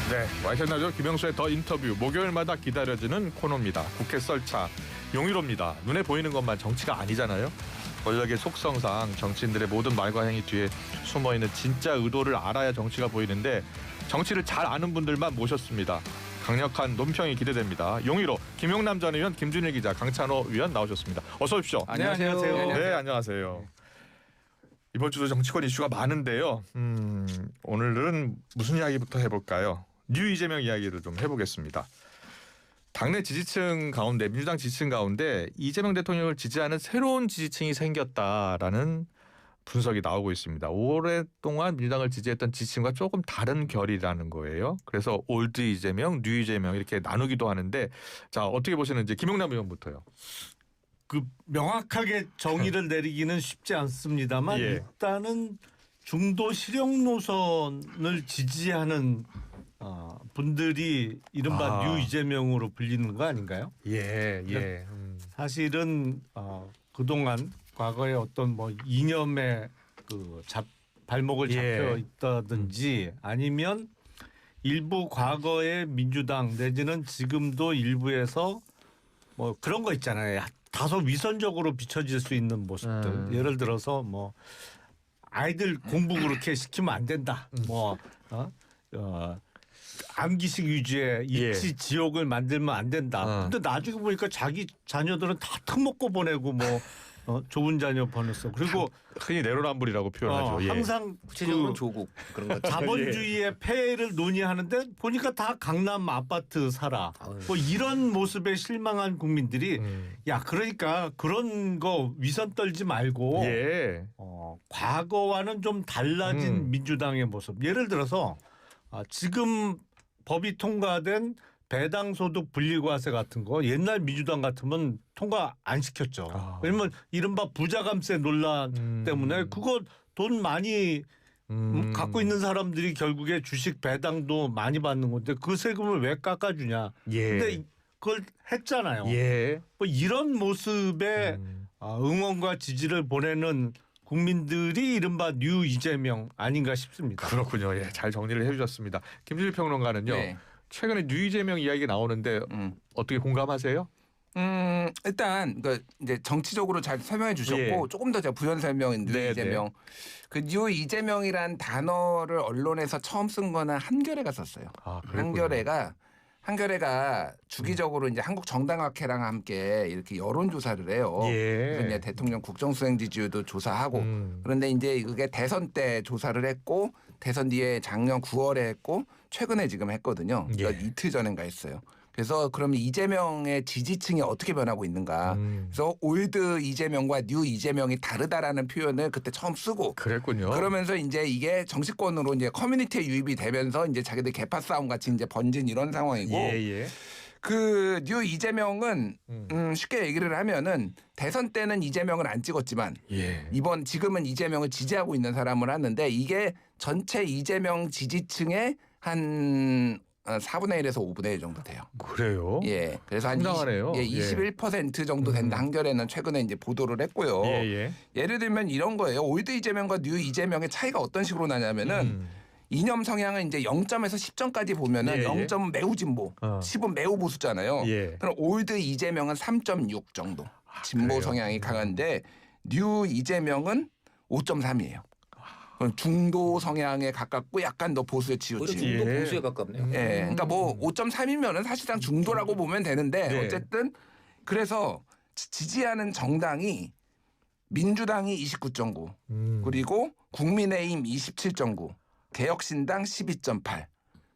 네, 와이셔나죠. 김영수의 더 인터뷰 목요일마다 기다려지는 코너입니다. 국회 썰차 용의로입니다. 눈에 보이는 것만 정치가 아니잖아요. 권력의 속성상 정치인들의 모든 말과 행위 뒤에 숨어있는 진짜 의도를 알아야 정치가 보이는데 정치를 잘 아는 분들만 모셨습니다. 강력한 논평이 기대됩니다. 용의로 김용남 전 의원, 김준일 기자, 강찬호 위원 나오셨습니다. 어서 오십시오. 안녕하세요. 네, 안녕하세요. 이번 주도 정치권 이슈가 많은데요. 오늘은 무슨 이야기부터 해볼까요? 뉴 이재명 이야기를 좀 해보겠습니다. 당내 지지층 가운데, 민주당 지지층 가운데 이재명 대통령을 지지하는 새로운 지지층이 생겼다라는 분석이 나오고 있습니다. 오랫동안 민주당을 지지했던 지지층과 조금 다른 결이라는 거예요. 그래서 올드 이재명, 뉴 이재명 이렇게 나누기도 하는데, 자, 어떻게 보시는지 김용남 의원부터요. 그 명확하게 정의를 내리기는 쉽지 않습니다만 일단은 중도 실용 노선을 지지하는 분들이 이른바 뉴 이재명으로 불리는 거 아닌가요? 예. 사실은 그동안 과거에 어떤 뭐 이념의 그 발목을 잡혀 있다든지 아니면 일부 과거의 민주당 내지는 지금도 일부에서 뭐 그런 거 있잖아요. 다소 위선적으로 비춰질 수 있는 모습들. 예를 들어서 뭐 아이들 공부 그렇게 시키면 안 된다. 암기식 위주의 입시 지옥을 만들면 안 된다. 근데 나중에 보니까 자기 자녀들은 다 특목고 보내고 뭐 좋은 자녀 보냈어. 그리고 흔히 내로남불이라고 표현하죠. 항상 구체적으로 조국 그런 거. 자본주의의 폐해를 논의하는데 보니까 다 강남 아파트 살아. 뭐 이런 모습에 실망한 국민들이 야 그러니까 그런 거 위선 떨지 말고 과거와는 좀 달라진 민주당의 모습. 예를 들어서 지금 법이 통과된 배당소득 분리과세 같은 거 옛날 민주당 같으면 통과 안 시켰죠. 왜냐면 이른바 부자감세 논란 때문에 그거 돈 많이 갖고 있는 사람들이 결국에 주식 배당도 많이 받는 건데 그 세금을 왜 깎아주냐. 근데 그걸 했잖아요. 뭐 이런 모습에 응원과 지지를 보내는 국민들이 이른바 뉴 이재명 아닌가 싶습니다. 그렇군요. 잘 정리를 해주셨습니다. 김준일 평론가는요. 최근에 뉴 이재명 이야기가 나오는데 어떻게 공감하세요? 일단 그 이제 정치적으로 잘 설명해 주셨고 조금 더 제가 부연 설명인 뉴 이재명. 그 뉴 이재명이란 단어를 언론에서 처음 쓴 거는 한겨레가 썼어요. 한겨레가 주기적으로 이제 한국 정당학회랑 함께 이렇게 여론조사를 해요. 그래서 이제 대통령 국정수행 지지율도 조사하고 그런데 이제 그게 대선 때 조사를 했고 대선 뒤에 작년 9월에 했고 최근에 지금 했거든요. 그러니까 이틀 전인가 했어요. 그래서 그러면 이재명의 지지층이 어떻게 변하고 있는가. 그래서 올드 이재명과 뉴 이재명이 다르다라는 표현을 그때 처음 쓰고. 그랬군요. 그러면서 이제 이게 정치권으로 이제 커뮤니티에 유입이 되면서 이제 자기들 개파 싸움 같이 이제 번진 이런 상황이고. 그 뉴 이재명은 쉽게 얘기를 하면은 대선 때는 이재명을 안 찍었지만 지금은 이재명을 지지하고 있는 사람을 하는데 이게 전체 이재명 지지층의 한 4분의 1에서 5분의 1 정도 돼요. 그래요? 그래서 한 21% 정도 된다. 한겨레는 최근에 이제 보도를 했고요. 예를 들면 이런 거예요. 올드 이재명과 뉴 이재명의 차이가 어떤 식으로 나냐면은 이념 성향은 이제 0점에서 10점까지 보면은 0점은 매우 진보, 10은 매우 보수잖아요. 그럼 올드 이재명은 3.6 정도 진보 성향이 강한데 뉴 이재명은 5.3이에요. 중도 성향에 가깝고 약간 더 보수에 치우친. 중도 보수에 가깝네요. 그러니까 뭐 5.3이면은 사실상 중도라고 보면 되는데 어쨌든 그래서 지지하는 정당이 민주당이 29.9 그리고 국민의힘 27.9 개혁신당 12.8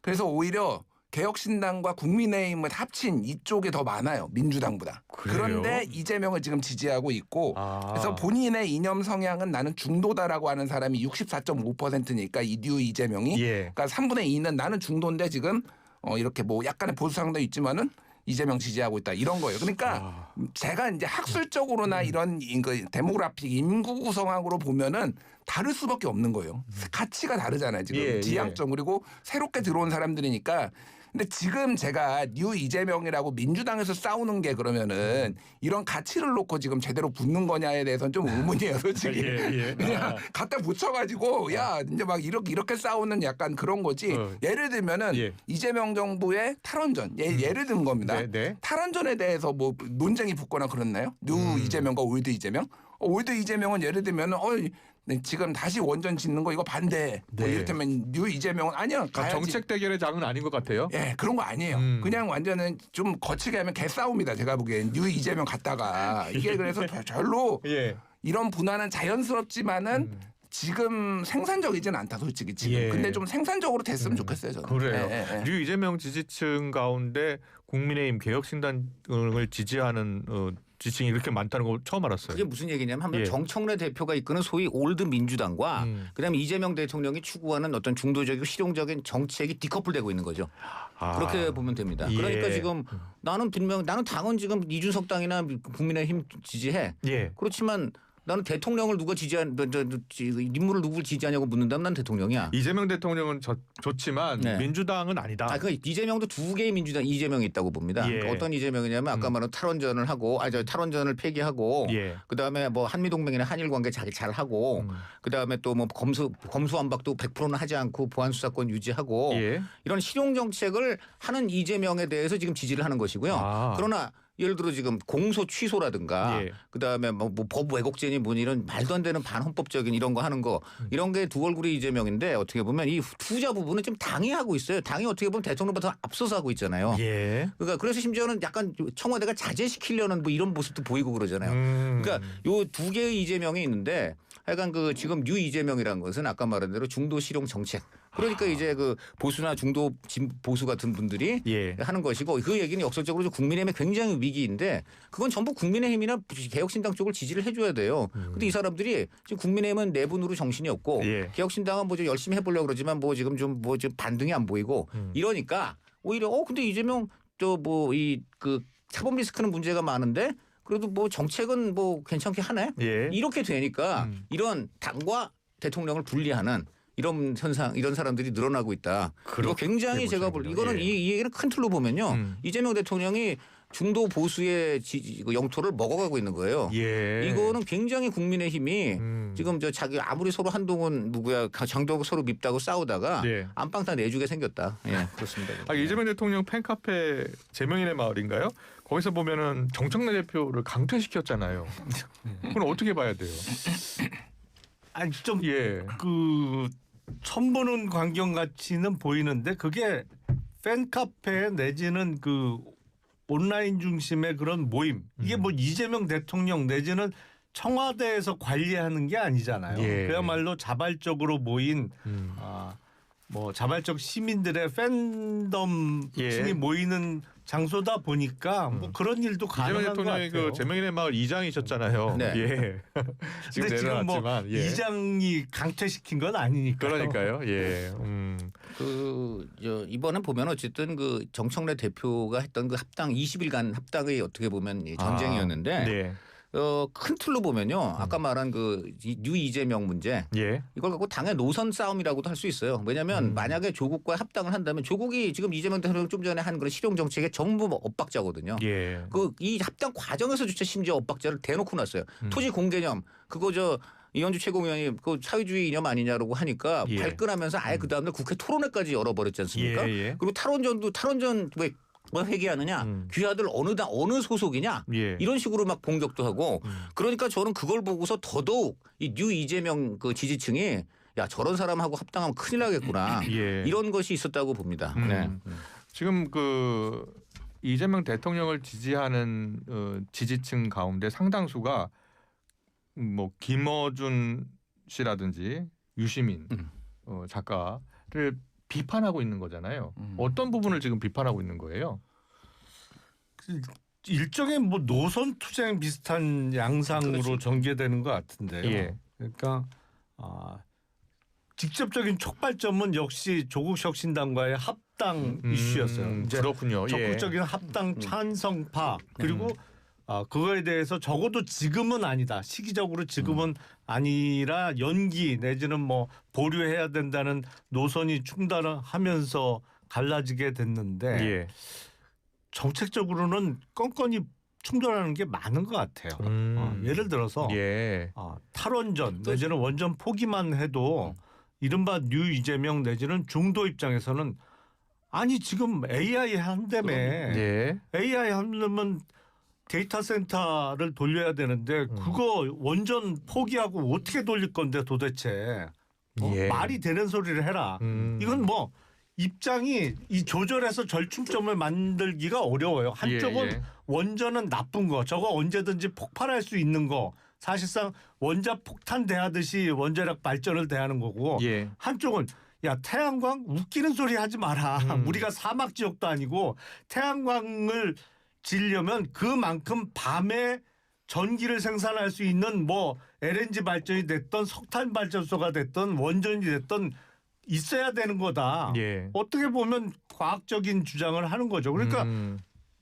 그래서 오히려 개혁신당과 국민의힘을 합친 이쪽에 더 많아요. 민주당보다. 그런데 이재명을 지금 지지하고 있고 그래서 본인의 이념 성향은 나는 중도다라고 하는 사람이 64.5%니까 이 뉴 이재명이 그러니까 3분의 2는 나는 중도인데 지금 이렇게 뭐 약간의 보수 상도 있지만은 이재명 지지하고 있다 이런 거예요. 그러니까 제가 이제 학술적으로나 이런 데모그래픽 인구 구성학으로 보면은 다를 수밖에 없는 거예요. 가치가 다르잖아요. 지금 지향점 그리고 새롭게 들어온 사람들이니까 근데 지금 제가 뉴 이재명이라고 민주당에서 싸우는 게 그러면은 이런 가치를 놓고 지금 제대로 붙는 거냐에 대해서는 좀 의문이에요, 솔직히. 예. 그냥 갖다 붙여가지고 야 이제 막 이렇게 싸우는 약간 그런 거지. 예를 들면은 예. 이재명 정부의 탈원전 예를 든 겁니다. 네. 탈원전에 대해서 뭐 논쟁이 붙거나 그랬나요? 뉴 이재명과 올드 이재명? 올드 이재명은 예를 들면은 네, 지금 다시 원전 짓는 거 이거 반대. 뭐 네. 이를테면 뉴 이재명은 아니야. 가야지. 정책 대결의 장은 아닌 것 같아요. 예, 그런 거 아니에요. 그냥 완전은 좀 거치게 하면 개싸움이다. 제가 보기엔 뉴 이재명 갔다가 이게 그래서 별로 예. 이런 분화는 자연스럽지만은 지금 생산적이진 않다 솔직히 지금. 예. 근데 좀 생산적으로 됐으면 좋겠어요 저는. 그래요. 예. 뉴 이재명 지지층 가운데 국민의힘 개혁신당을 지지하는 지층이 이렇게 많다는 걸 처음 알았어요. 그게 무슨 얘기냐면 한번 예. 정청래 대표가 이끄는 소위 올드 민주당과 그다음에 이재명 대통령이 추구하는 어떤 중도적이고 실용적인 정책이 디커플되고 있는 거죠. 그렇게 보면 됩니다. 예. 그러니까 지금 나는 당은 지금 이준석 당이나 국민의힘 지지해. 예. 그렇지만 나는 대통령을 누가 인물을 누구를 지지하냐고 묻는다면 난 대통령이야. 이재명 대통령은 좋지만 네. 민주당은 아니다. 그 이재명도 두 개의 민주당 이재명이 있다고 봅니다. 예. 그러니까 어떤 이재명이냐면 아까 말한 탈원전을 하고 탈원전을 폐기하고 예. 그다음에 뭐 한미동맹이나 한일 관계 자기 잘 하고 그다음에 또 뭐 검수완박도 100%는 하지 않고 보안 수사권 유지하고 예. 이런 실용 정책을 하는 이재명에 대해서 지금 지지를 하는 것이고요. 그러나 예를 들어 지금 공소 취소라든가 예. 그다음에 뭐 법 왜곡죄니 뭐니 이런 말도 안 되는 반헌법적인 이런 거 하는 거 이런 게 두 얼굴이 이재명인데 어떻게 보면 이 투자 부분은 지금 당이 하고 있어요. 당이 어떻게 보면 대통령보다 앞서서 하고 있잖아요. 예. 그러니까 그래서 심지어는 약간 청와대가 자제시키려는 뭐 이런 모습도 보이고 그러잖아요. 그러니까 요 두 개의 이재명이 있는데 하여간 그 지금 뉴 이재명이라는 것은 아까 말한 대로 중도 실용 정책. 그러니까 이제 그 보수나 중도 보수 같은 분들이 예. 하는 것이고 그 얘기는 역설적으로 국민의힘의 굉장히 위기인데 그건 전부 국민의힘이나 개혁신당 쪽을 지지를 해줘야 돼요. 근데 이 사람들이 지금 국민의힘은 내분으로 정신이 없고 예. 개혁신당은 뭐 좀 열심히 해보려고 그러지만 뭐 지금 좀 반등이 안 보이고 이러니까 오히려 근데 이재명 저 뭐 이 그 사법 리스크는 문제가 많은데 그래도 뭐 정책은 뭐 괜찮게 하네. 예. 이렇게 되니까 이런 당과 대통령을 분리하는 이런 현상, 이런 사람들이 늘어나고 있다. 이거 굉장히 제가 볼 이거는 예. 이 얘기는 큰 틀로 보면요. 이재명 대통령이 중도 보수의 영토를 먹어가고 있는 거예요. 예. 이거는 굉장히 국민의힘이 지금 저 자기 아무리 서로 한동훈 누구야 장도하고 서로 밉다고 싸우다가 예. 안방 다 내주게 생겼다. 예, 그렇습니다. 이재명 대통령 팬카페 제명인의 마을인가요? 거기서 보면은 정청래 대표를 강퇴시켰잖아요. 그건 어떻게 봐야 돼요? 아니 좀 예. 그 처음 보는 광경 같이는 보이는데 그게 팬카페 내지는 그 온라인 중심의 그런 모임 이게 뭐 이재명 대통령 내지는 청와대에서 관리하는 게 아니잖아요. 예. 그야말로 자발적으로 모인 뭐 자발적 시민들의 팬덤층이 예. 모이는 장소다 보니까 뭐 그런 일도 이재명 가능한 것 대통령이 같아요. 그 제명인의 마을 이장이셨잖아요. 네. 예. 지금 근데 지금 뭐 내려놨지만 예. 이장이 강퇴시킨 건 아니니까. 그러니까요. 예. 이번에 보면 어쨌든 그 정청래 대표가 했던 그 합당 20일간 합당의 어떻게 보면 전쟁이었는데 네. 큰 틀로 보면요. 아까 말한 그 뉴 이재명 문제 예. 이걸 갖고 당의 노선 싸움이라고도 할 수 있어요. 왜냐하면 만약에 조국과 합당을 한다면 조국이 지금 이재명 대통령 좀 전에 한 그런 실용 정책의 전부 엇박자거든요. 예. 그 이 합당 과정에서조차 심지어 엇박자를 대놓고 놨어요. 토지 공개념 그거 이현주 최고위원이 그 사회주의 이념 아니냐라고 하니까 예. 발끈하면서 아예 그 다음날 국회 토론회까지 열어버렸지 않습니까? 예. 그리고 탈원전 왜 회귀하느냐? 귀하들 어느 소속이냐? 예. 이런 식으로 막 공격도 하고 그러니까 저는 그걸 보고서 더더욱 이 뉴 이재명 그 지지층이 야 저런 사람하고 합당하면 큰일 나겠구나. 예. 이런 것이 있었다고 봅니다. 네. 지금 그 이재명 대통령을 지지하는 지지층 가운데 상당수가 뭐 김어준 씨라든지 유시민 작가를 비판하고 있는 거잖아요. 어떤 부분을 지금 비판하고 있는 거예요? 일종의 뭐 노선 투쟁 비슷한 양상으로 그렇지. 전개되는 것 같은데요. 예. 그러니까 직접적인 촉발점은 역시 조국 혁신당과의 합당 이슈였어요. 이제 그렇군요. 적극적인 합당 찬성파 그리고 그거에 대해서 적어도 지금은 아니다. 시기적으로 지금은 아니라 연기 내지는 뭐 보류해야 된다는 노선이 충돌하면서 갈라지게 됐는데 예. 정책적으로는 건건이 충돌하는 게 많은 것 같아요. 예를 들어서 예. 탈원전 내지는 원전 포기만 해도 이른바 뉴 이재명 내지는 중도 입장에서는 아니 지금 AI 한다며 예. AI 하려면 데이터 센터를 돌려야 되는데 그거 원전 포기하고 어떻게 돌릴 건데 도대체 예. 말이 되는 소리를 해라. 이건 뭐 입장이 이 조절해서 절충점을 만들기가 어려워요. 한쪽은 예. 원전은 나쁜 거 저거 언제든지 폭발할 수 있는 거 사실상 원자폭탄 대하듯이 원자력 발전을 대하는 거고 예. 한쪽은 야 태양광 웃기는 소리 하지 마라. 우리가 사막 지역도 아니고 태양광을 지려면 그만큼 밤에 전기를 생산할 수 있는 뭐 LNG 발전이 됐던 석탄 발전소가 됐던 원전이 됐던 있어야 되는 거다. 예. 어떻게 보면 과학적인 주장을 하는 거죠. 그러니까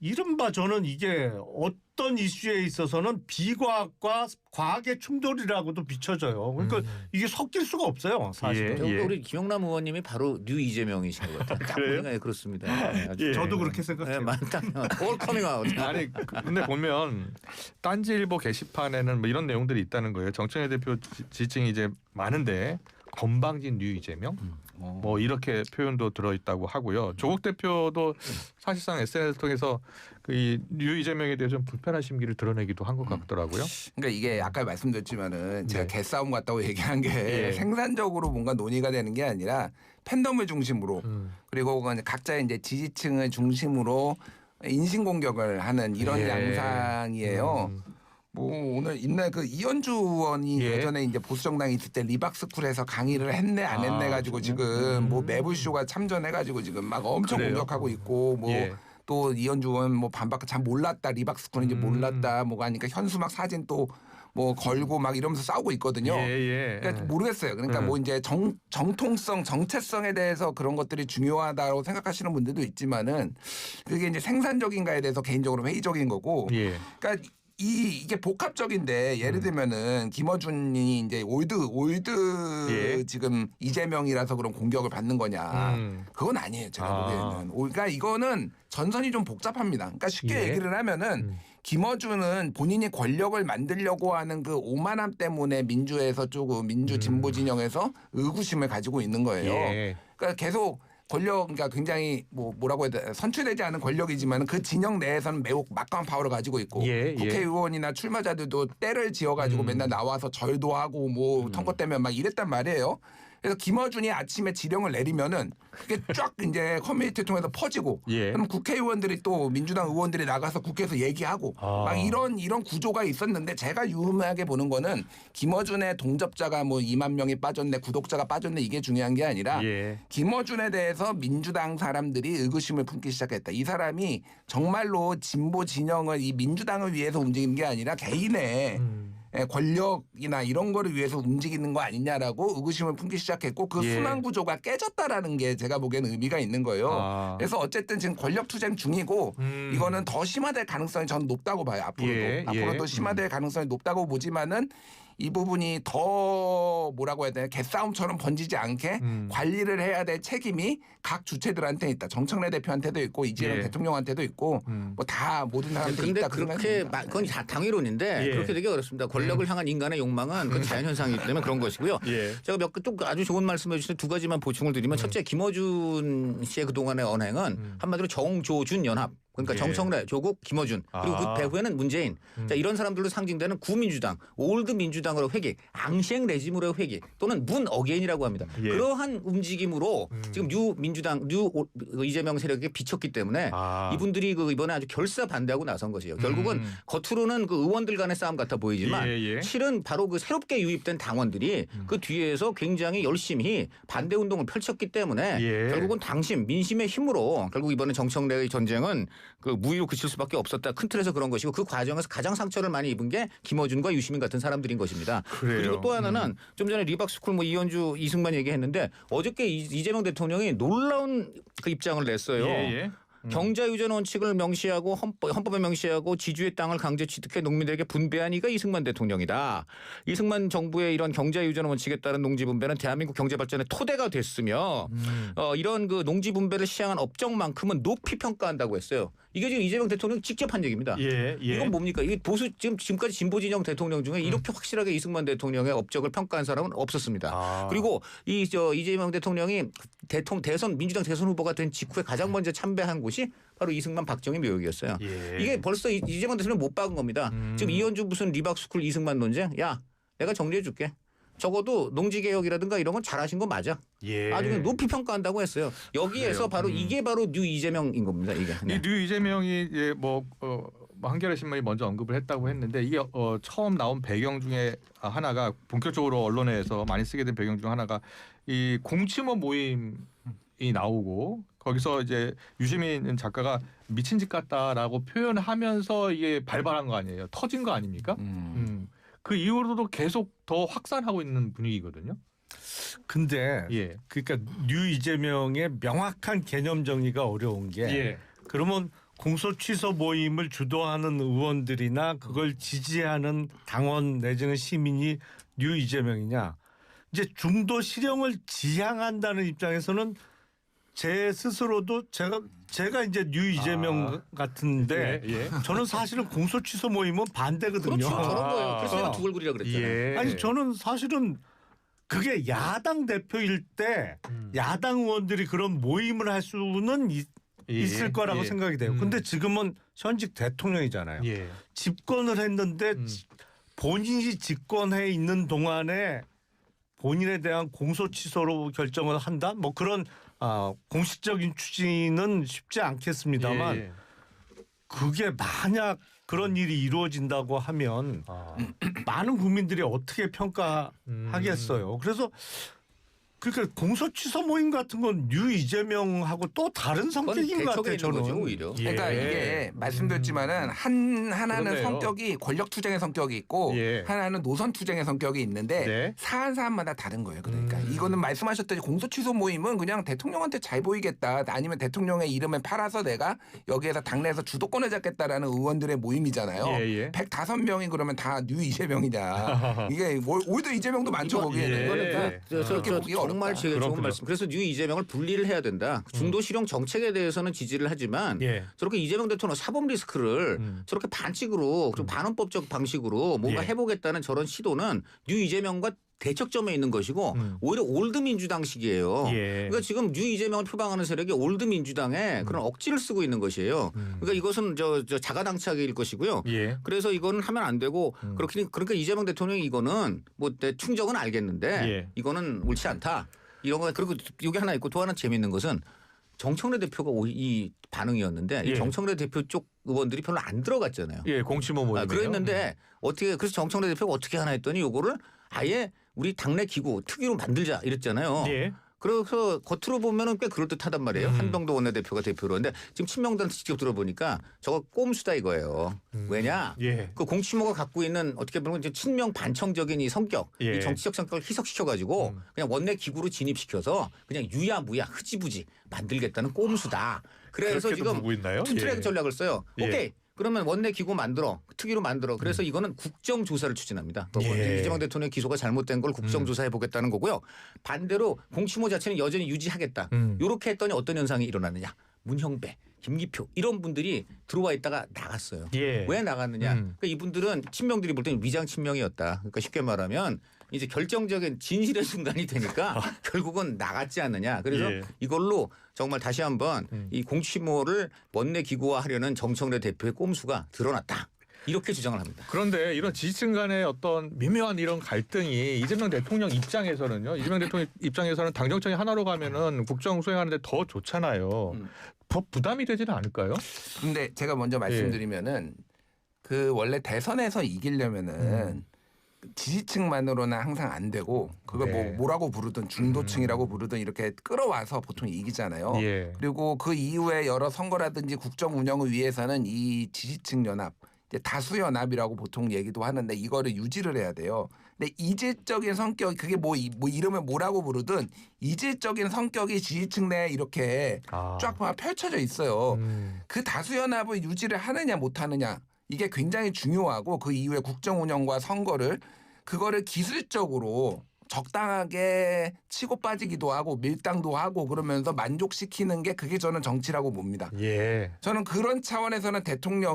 이른바 저는 이게 어떤 이슈에 있어서는 비과학과 과학의 충돌이라고도 비춰져요. 그러니까 이게 섞일 수가 없어요. 사실은. 예. 우리 김영남 의원님이 바로 뉴 이재명이신 것 같아요. 딱 그래요? 보니까 그렇습니다. 네, 아주 예. 저도 그렇게 생각해요. 네, 맞다. 올 커밍 아웃. 아니 근데 보면 딴지일보 게시판에는 뭐 이런 내용들이 있다는 거예요. 정청래 대표 지칭이 이제 많은데 건방진 뉴 이재명 뭐 이렇게 표현도 들어있다고 하고요. 조국 대표도 사실상 SNS를 통해서 그뉴 이재명에 대해 좀 불편한 심기를 드러내기도 한 것 같더라고요. 그러니까 이게 아까 말씀드렸지만은 제가 네. 개싸움 같다고 얘기한 게 예. 생산적으로 뭔가 논의가 되는 게 아니라 팬덤을 중심으로 그리고 각자의 이제 지지층을 중심으로 인신공격을 하는 이런 예. 양상이에요. 뭐 오늘 옛날 그 이현주 의원이 예. 예전에 이제 보수 정당이 있을 때 리박스쿨에서 강의를 했네 안 했네 가지고 지금 뭐 매불쇼가 참전해 가지고 지금 막 엄청 그래요? 공격하고 있고 뭐 예. 또 이현주 의원 뭐 반박 잘 몰랐다 리박스쿨인지 몰랐다 뭐가 하니까 현수막 사진 또 뭐 걸고 막 이러면서 싸우고 있거든요. 예. 그러니까 모르겠어요. 그러니까 뭐 이제 정통성, 정체성에 대해서 그런 것들이 중요하다고 생각하시는 분들도 있지만은 그게 이제 생산적인가에 대해서 개인적으로 회의적인 거고. 예. 그러니까 이게 복합적인데 예를 들면은 김어준이 이제 올드 예. 지금 이재명이라서 그런 공격을 받는 거냐. 그건 아니에요. 제가 아. 보기에는. 그러니까 이거는 전선이 좀 복잡합니다. 그러니까 쉽게 예. 얘기를 하면은 김어준은 본인이 권력을 만들려고 하는 그 오만함 때문에 민주에서 조금 민주 진보 진영에서 의구심을 가지고 있는 거예요. 예. 그러니까 계속 권력, 그러니까 굉장히 뭐라고 해야 돼 선출되지 않은 권력이지만 그 진영 내에서는 매우 막강한 파워를 가지고 있고 예. 국회의원이나 출마자들도 때를 지어가지고 맨날 나와서 절도 하고 뭐 선거때면 막 이랬단 말이에요. 그래서 김어준이 아침에 지령을 내리면은 그게 쫙 이제 커뮤니티 통해서 퍼지고 예. 그럼 국회의원들이 또 민주당 의원들이 나가서 국회에서 얘기하고 막 이런 구조가 있었는데 제가 유의하게 보는 거는 김어준의 동접자가 뭐 2만 명이 빠졌네 구독자가 빠졌네 이게 중요한 게 아니라 예. 김어준에 대해서 민주당 사람들이 의구심을 품기 시작했다. 이 사람이 정말로 진보 진영을 이 민주당을 위해서 움직이는 게 아니라 개인의 권력이나 이런 거를 위해서 움직이는 거 아니냐라고 의구심을 품기 시작했고 그 예. 순환 구조가 깨졌다라는 게 제가 보기에는 의미가 있는 거예요. 아. 그래서 어쨌든 지금 권력 투쟁 중이고 이거는 더 심화될 가능성이 저는 높다고 봐요. 앞으로도. 예. 앞으로도 예. 심화될 가능성이 높다고 보지만은 이 부분이 더 뭐라고 해야 되나 개싸움처럼 번지지 않게 관리를 해야 될 책임이 각 주체들한테 있다. 정청래 대표한테도 있고 이재명 예. 대통령한테도 있고 뭐 다 모든 사람들이 근데 있다. 그렇게 그건 다 당위론인데 예. 그렇게 되게 어렵습니다. 권력을 향한 인간의 욕망은 그건 자연현상이기 때문에 그런 것이고요. 예. 제가 몇 좀 아주 좋은 말씀해 주신 두 가지만 보충을 드리면 첫째 김어준 씨의 그동안의 언행은 한마디로 정조준 연합. 그러니까 예. 정청래, 조국, 김어준 그리고 아. 그 배후에는 문재인. 자, 이런 사람들로 상징되는 구민주당, 올드 민주당으로 회귀, 앙시행 레짐으로 회귀 또는 문 어게인이라고 합니다. 예. 그러한 움직임으로 지금 뉴 민주당, 이재명 세력에 비쳤기 때문에 아. 이분들이 이번에 아주 결사 반대하고 나선 것이에요. 결국은 겉으로는 그 의원들 간의 싸움 같아 보이지만 예. 실은 바로 그 새롭게 유입된 당원들이 그 뒤에서 굉장히 열심히 반대 운동을 펼쳤기 때문에 예. 결국은 당심, 민심의 힘으로 결국 이번에 정청래의 전쟁은 그 무위로 그칠 수밖에 없었다. 큰 틀에서 그런 것이고 그 과정에서 가장 상처를 많이 입은 게 김어준과 유시민 같은 사람들인 것입니다. 그래요. 그리고 또 하나는 좀 전에 리박스쿨 뭐 이현주 이승만 얘기했는데 어저께 이재명 대통령이 놀라운 그 입장을 냈어요. 예. 경자유전 원칙을 명시하고 헌법에 명시하고 지주의 땅을 강제 취득해 농민들에게 분배한 이가 이승만 대통령이다. 이승만 정부의 이런 경자유전 원칙에 따른 농지 분배는 대한민국 경제 발전의 토대가 됐으며 이런 그 농지 분배를 시행한 업적만큼은 높이 평가한다고 했어요. 이게 지금 이재명 대통령 직접 한 얘기입니다. 예. 이건 뭡니까? 이게 지금까지 진보 진영 대통령 중에 이렇게 확실하게 이승만 대통령의 업적을 평가한 사람은 없었습니다. 그리고 이재명 대통령이 민주당 대선 후보가 된 직후에 가장 먼저 참배한 곳이 바로 이승만 박정희 묘역이었어요. 예. 이게 벌써 이재명 대통령 못 박은 겁니다. 지금 이현주 무슨 리박스쿨 이승만 논쟁? 야, 내가 정리해 줄게. 적어도 농지개혁이라든가 이런 건 잘하신 거 맞아. 예. 아주 그냥 높이 평가한다고 했어요. 여기에서 바로 이게 바로 뉴 이재명인 겁니다. 이게. 네. 이 뉴 이재명이 이제 한겨레 신문이 먼저 언급을 했다고 했는데 이게 처음 나온 배경 중에 하나가 본격적으로 언론에서 많이 쓰게 된 배경 중 하나가 이 공치모 모임이 나오고 거기서 이제 유시민 작가가 미친 짓 같다라고 표현하면서 이게 발발한 거 아니에요? 터진 거 아닙니까? 그 이후로도 계속 더 확산하고 있는 분위기거든요. 근데 예. 그러니까 뉴 이재명의 명확한 개념 정리가 어려운 게 그러면 공소 취소 모임을 주도하는 의원들이나 그걸 지지하는 당원 내지는 시민이 뉴 이재명이냐? 이제 중도 실형을 지향한다는 입장에서는 제 스스로도 제가 이제 뉴 이재명 같은데 저는 사실은 공소 취소 모임은 반대거든요. 그렇죠. 저런 거예요. 그래서 내가 두 얼굴이라 그랬잖아요. 아니 저는 사실은 그게 야당 대표일 때 야당 의원들이 그런 모임을 할 수는 있을 거라고 생각이 돼요. 근데 지금은 현직 대통령이잖아요. 집권을 했는데 본인이 집권해 있는 동안에 본인에 대한 공소 취소로 결정을 한다? 뭐 그런 공식적인 추진은 쉽지 않겠습니다만 그게 만약 그런 일이 이루어진다고 하면 많은 국민들이 어떻게 평가하겠어요. 그래서 그러니까 공소 취소 모임 같은 건 뉴 이재명하고 또 다른 성격인 것 같아요. 저는 거죠, 오히려. 그러니까 이게 말씀드렸지만은 하나는 그러네요. 성격이 권력 투쟁의 성격이 있고 하나는 노선 투쟁의 성격이 있는데 사안 사안마다 다른 거예요. 그러니까 이거는 말씀하셨듯이 공소 취소 모임은 그냥 대통령한테 잘 보이겠다 아니면 대통령의 이름을 팔아서 내가 여기에서 당내에서 주도권을 잡겠다라는 의원들의 모임이잖아요. 105명이 그러면 다 뉴 이재명이냐. 이게 오히려 이재명도 많죠 거기에는. 이거는 그렇게 보기 정말 어렵다. 제가 좋은 그렇군요. 말씀. 그래서 뉴 이재명을 분리를 해야 된다. 중도 실형 정책에 대해서는 지지를 하지만 저렇게 이재명 대통령 사법 리스크를 저렇게 반칙으로 좀 반헌법적 방식으로 뭔가 해보겠다는 저런 시도는 뉴 이재명과 대척점에 있는 것이고 오히려 올드 민주당식이에요. 그러니까 지금 뉴 이재명을 표방하는 세력이 올드 민주당에 그런 억지를 쓰고 있는 것이에요. 그러니까 이것은 저 자가당착일 것이고요. 그래서 이거는 하면 안 되고 그러니까 이재명 대통령이 이거는 뭐 충정은 알겠는데 이거는 옳지 않다. 이런 거 그리고 이게 하나 있고 또 하나 재미있는 것은 정청래 대표가 이 반응이었는데 이 정청래 대표 쪽 의원들이 별로 안 들어갔잖아요. 공치모 모임. 그랬는데 어떻게 그래서 정청래 대표가 어떻게 하나 했더니 요거를 아예 우리 당내 기구 특위로 만들자 이랬잖아요. 그래서 겉으로 보면은 꽤 그럴듯하단 말이에요. 한병도 원내대표가 대표로. 근데 지금 친명단한테 직접 들어보니까 저거 꼼수다 이거예요. 왜냐? 그 공치모가 갖고 있는 어떻게 보면 이제 친명 반청적인 이 성격, 이 정치적 성격을 희석시켜가지고 그냥 원내 기구로 진입시켜서 그냥 유야무야 흐지부지 만들겠다는 꼼수다. 그래서 지금 투트랙 전략을 써요. 오케이. 그러면 원내 기구 만들어 특위로 만들어 그래서 이거는 국정조사를 추진합니다. 이재명 대통령의 기소가 잘못된 걸 국정조사해 보겠다는 거고요. 반대로 공치모 자체는 여전히 유지하겠다. 이렇게 했더니 어떤 현상이 일어나느냐. 문형배, 김기표 이런 분들이 들어와 있다가 나갔어요. 왜 나갔느냐. 그러니까 이분들은 친명들이 볼 때는 위장 친명이었다. 그러니까 쉽게 말하면 이제 결정적인 진실의 순간이 되니까 결국은 나갔지 않느냐. 그래서 이걸로 정말 다시 한번 이 공치모를 원내 기구화하려는 정청래 대표의 꼼수가 드러났다. 이렇게 주장을 합니다. 그런데 이런 지지층 간의 어떤 미묘한 이런 갈등이 이재명 대통령 입장에서는요. 이재명 대통령 입장에서는 당정청이 하나로 가면은 국정 수행하는데 더 좋잖아요. 더 부담이 되지는 않을까요? 근데 제가 먼저 말씀드리면은 그 원래 대선에서 이기려면은 지지층만으로는 항상 안 되고 그걸 뭐라고 부르든 중도층이라고 부르든 이렇게 끌어와서 보통 이기잖아요. 그리고 그 이후에 여러 선거라든지 국정 운영을 위해서는 이 지지층 연합, 이제 다수 연합이라고 보통 얘기도 하는데 이거를 유지를 해야 돼요. 근데 이질적인 성격 그게 뭐 이름을 뭐라고 부르든 이질적인 성격이 지지층 내에 이렇게 쫙 펼쳐져 있어요. 그 다수연합을 유지를 하느냐 못하느냐 이게 굉장히 중요하고 그 이후에 국정 운영과 선거를 그거를 기술적으로 적당하게 치고 빠지기도 하고 밀당도 하고 그러면서 만족시키는 게 그게 저는 정치라고 봅니다. 예. 저는 그런 차원에서는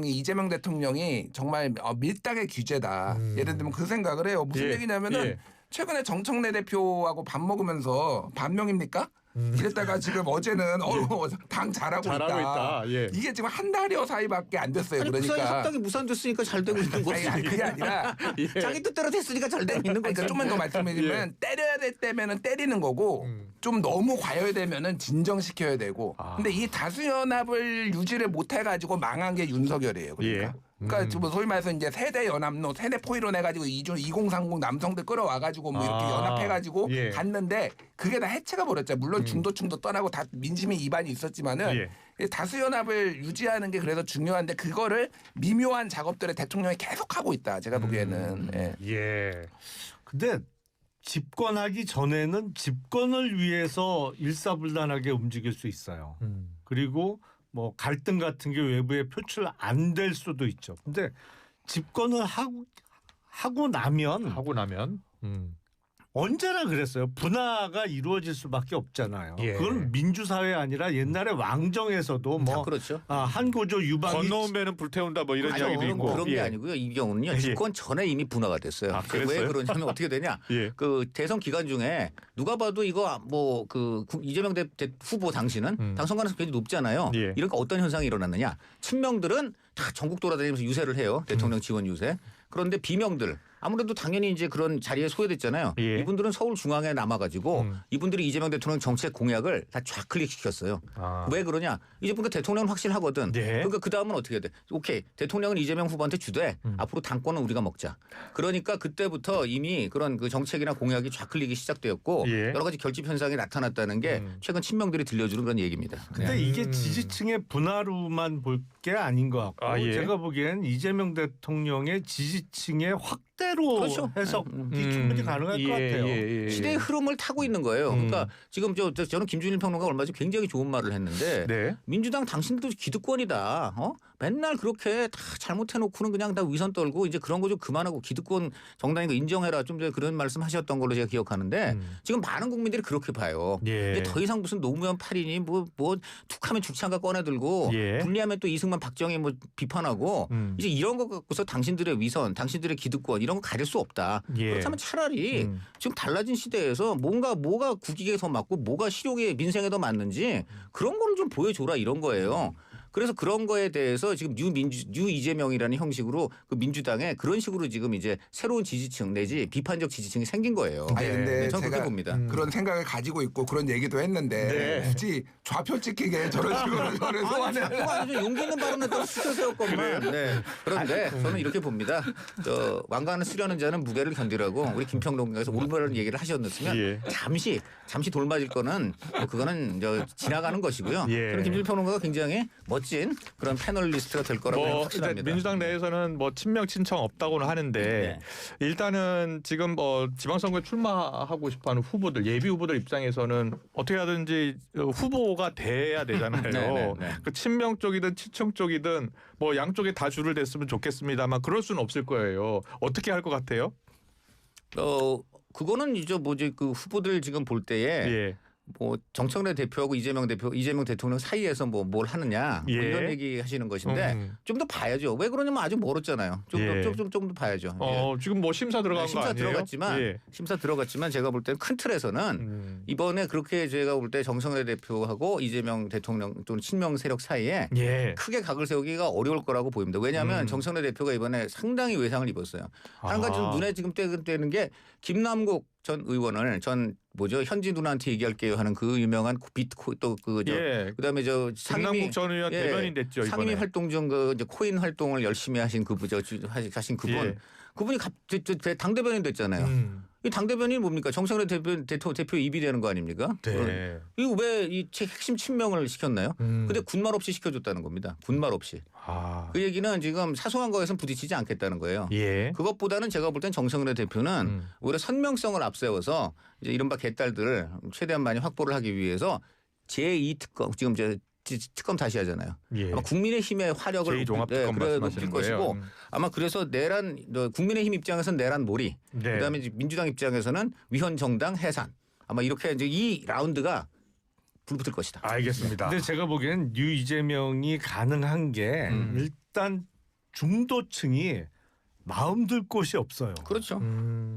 이재명 대통령이 정말 밀당의 규제다. 예를 들면 그 생각을 해요. 무슨 얘기냐면은 최근에 정청래 대표하고 밥 먹으면서 반명입니까? 이랬다가 지금 어제는 당 잘하고 있다. 예. 이게 지금 한 달여 사이밖에 안 됐어요. 아니, 그러니까 그 사이 합당이 무산됐으니까 잘 되고 있는 거지. 아니, 그게 아니라 자기 뜻대로 됐으니까 잘 되고 있는 거지. 그러니까 좀만 더 말씀드리면 때려야 될 때면은 때리는 거고 좀 너무 과열되면은 진정시켜야 되고. 근데 이 다수연합을 유지를 못 해가지고 망한 게 윤석열이에요. 그러니까. 그러니까 지금 소위 말해서 이제 세대 연합로, 세대 포이론 해가지고 2030 남성들 끌어와가지고 뭐 이렇게 연합해가지고 갔는데 그게 다 해체가 버렸죠. 물론 중도층도 떠나고 다 민심의 이반이 있었지만은 다수 연합을 유지하는 게 그래서 중요한데 그거를 미묘한 작업들을 대통령이 계속 하고 있다. 제가 보기에는. 근데 집권하기 전에는 집권을 위해서 일사불란하게 움직일 수 있어요. 그리고 뭐 갈등 같은 게 외부에 표출 안 될 수도 있죠. 근데 집권을 하고 나면 언제나 그랬어요. 분화가 이루어질 수밖에 없잖아요. 그건 민주사회 아니라 옛날에 왕정에서도 뭐 그렇죠. 한고조 유방이 건너오면은 불태운다 뭐 이런 이야기도 있고 그런 게 아니고요. 이 경우는요. 집권 전에 이미 분화가 됐어요. 왜 그러냐면 어떻게 되냐. 그 대선 기간 중에 누가 봐도 이거 뭐 그 이재명 후보 당시는 당선 가능성이 굉장히 높잖아요. 이러니까 어떤 현상이 일어났느냐. 친명들은 다 전국 돌아다니면서 유세를 해요. 대통령 지원 유세. 그런데 비명들 아무래도 당연히 이제 그런 자리에 소외됐잖아요. 이분들은 서울 중앙에 남아가지고 이분들이 이재명 대통령 정책 공약을 다 좌클릭시켰어요. 왜 그러냐? 이제 보니까 대통령은 확실하거든. 그러니까 그 다음은 어떻게 해야 돼? 오케이 대통령은 이재명 후보한테 주되 앞으로 당권은 우리가 먹자. 그러니까 그때부터 이미 그런 그 정책이나 공약이 좌클릭이 시작되었고 여러 가지 결집 현상이 나타났다는 게 최근 친명들이 들려주는 그런 얘기입니다. 근데 이게 지지층의 분화로만 볼 게 아닌 것 같고 제가 보기엔 이재명 대통령의 지지층의 확대로 그렇죠. 해석이 충분히 가능할 것 같아요. 시대의 흐름을 타고 있는 거예요. 그러니까 지금 저는 김준일 평론가 얼마 전에 굉장히 좋은 말을 했는데 민주당 당신들도 기득권이다. 맨날 그렇게 다 잘못해놓고는 그냥 다 위선 떨고 이제 그런 거 좀 그만하고 기득권 정당인 거 인정해라. 좀 전에 그런 말씀하셨던 걸로 제가 기억하는데 지금 많은 국민들이 그렇게 봐요. 이제 더 이상 무슨 노무현 8인이 뭐 툭하면 주창가 꺼내들고 분리하면 또 이승만 박정희 뭐 비판하고 이제 이런 거 갖고서 당신들의 위선, 당신들의 기득권 이런 거 가릴 수 없다. 그렇다면 차라리 지금 달라진 시대에서 뭐가 국익에 더 맞고 뭐가 실용에 민생에 더 맞는지 그런 거를 좀 보여줘라 이런 거예요. 그래서 그런 거에 대해서 지금 뉴 이재명이라는 형식으로 그 민주당에 그런 식으로 지금 이제 새로운 지지층 내지 비판적 지지층이 생긴 거예요. 아니 근데 저는 그렇게 제가 봅니다. 그런 생각을 가지고 있고 그런 얘기도 했는데 굳이 좌표 찍히게 저런 식으로 저를 소환을 용기 있는 발언을 또 시켜세웠건만. 그런데 저는 이렇게 봅니다. 왕관을 쓰려는 자는 무게를 견디라고 우리 김평론가에서 올바른 얘기를 하셨으면 잠시 돌맞을 거는 그거는 지나가는 것이고요. 저는 김준일 평론가가 굉장히 멋진 그런 패널리스트가 될 거라고 확신합니다. 민주당 내에서는 뭐 친명 친청 없다고는 하는데 일단은 지금 뭐 지방선거에 출마하고 싶어하는 후보들 예비 후보들 입장에서는 어떻게 하든지 후보가 돼야 되잖아요. 그 친명 쪽이든 친청 쪽이든 뭐 양쪽에 다 줄을 댔으면 좋겠습니다만 그럴 수는 없을 거예요. 어떻게 할 것 같아요? 그거는 이제 뭐지 그 후보들 지금 볼 때에 뭐 정청래 대표하고 이재명 대통령 사이에서 뭐 뭘 하느냐 뭐 이런 얘기 하시는 것인데 좀 더 봐야죠. 왜 그러냐면 아직 멀었잖아요. 좀 더 봐야죠. 지금 뭐 심사 들어간 거 아니에요? 심사 들어갔지만 제가 볼 때는 큰 틀에서는 이번에 그렇게 제가 볼 때 정청래 대표하고 이재명 대통령 또는 친명 세력 사이에 크게 각을 세우기가 어려울 거라고 보입니다. 왜냐하면 정청래 대표가 이번에 상당히 외상을 입었어요. 한 가지 좀 눈에 지금 띄는 게 김남국 전 의원을 현지 누나한테 얘기할게요 하는 그 유명한 그다음에 김남국 전 의원 대변인 됐죠 이번에. 상임위 활동 중 이제 코인 활동을 열심히 하신 그분 그분이 당 대변인 됐잖아요. 이 당 대변인이 뭡니까? 정청래 대표 입이 되는 거 아닙니까? 네. 이거 왜 이 핵심 친명을 시켰나요? 근데 군말 없이 시켜줬다는 겁니다. 군말 없이. 아. 그 얘기는 지금 사소한 거에선 부딪히지 않겠다는 거예요. 예. 그것보다는 제가 볼 땐 정청래 대표는 오히려 선명성을 앞세워서 이제 이른바 개딸들을 최대한 많이 확보를 하기 위해서 제2 특검 지금 이제 특검 다시 하잖아요. 예. 아마 국민의힘의 화력을 제2종합특검 높일 말씀하시는 것이고 거예요. 아마 그래서 국민의힘 입장에서는 내란 몰이 네. 그다음에 이제 민주당 입장에서는 위헌 정당 해산 아마 이렇게 이제 이 라운드가 불붙을 것이다. 알겠습니다. 근데 제가 보기에는 뉴 이재명이 가능한 게 일단 중도층이 마음 둘 곳이 없어요. 그렇죠.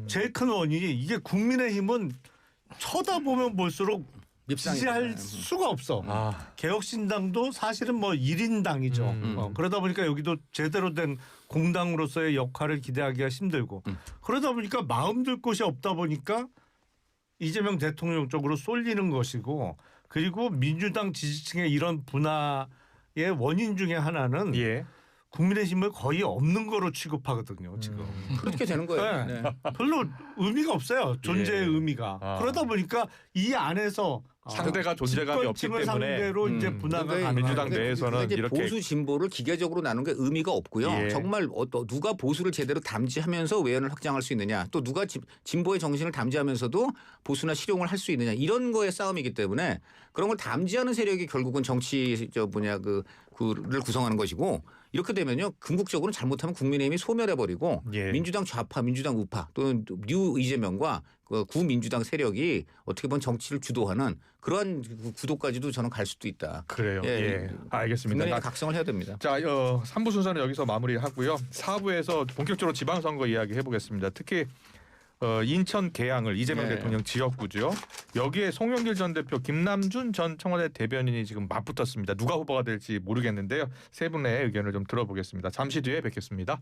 제일 큰 원인이 이게 국민의힘은 쳐다보면 볼수록 지지할 수가 없어. 아. 개혁신당도 사실은 뭐 1인당이죠. 그러다 보니까 여기도 제대로 된 공당으로서의 역할을 기대하기가 힘들고 그러다 보니까 마음 둘 곳이 없다 보니까 이재명 대통령 쪽으로 쏠리는 것이고 그리고 민주당 지지층의 이런 분화의 원인 중에 하나는 예. 국민의힘을 거의 없는 거로 취급하거든요. 지금. 그렇게 되는 거예요. 네. 네. 별로 의미가 없어요. 존재의 예. 의미가. 아. 그러다 보니까 이 안에서 상대가 존재감이 없기 집권층을 때문에 상대로 이제 분화가 그러니까 가능한 민주당 거예요. 내에서는 그러니까 이제 이렇게 보수 진보를 기계적으로 나누는 게 의미가 없고요. 예. 정말 누가 보수를 제대로 담지하면서 외연을 확장할 수 있느냐, 또 누가 진보의 정신을 담지하면서도 보수나 실용을 할 수 있느냐 이런 거의 싸움이기 때문에 그런 걸 담지하는 세력이 결국은 정치 그를 구성하는 것이고 이렇게 되면요 궁극적으로 잘못하면 국민의힘이 소멸해버리고 예. 민주당 좌파, 민주당 우파 또는 뉴 이재명과 그 구민주당 세력이 어떻게 보면 정치를 주도하는 그러한 구도까지도 저는 갈 수도 있다. 그래요. 예. 알겠습니다. 국민의힘 각성을 해야 됩니다. 자, 3부 순서는 여기서 마무리하고요. 4부에서 본격적으로 지방선거 이야기 해보겠습니다. 특히 인천 계양을 이재명 네. 대통령 지역구죠. 여기에 송영길 전 대표, 김남준 전 청와대 대변인이 지금 맞붙었습니다. 누가 후보가 될지 모르겠는데요. 세 분의 의견을 좀 들어보겠습니다. 잠시 뒤에 뵙겠습니다.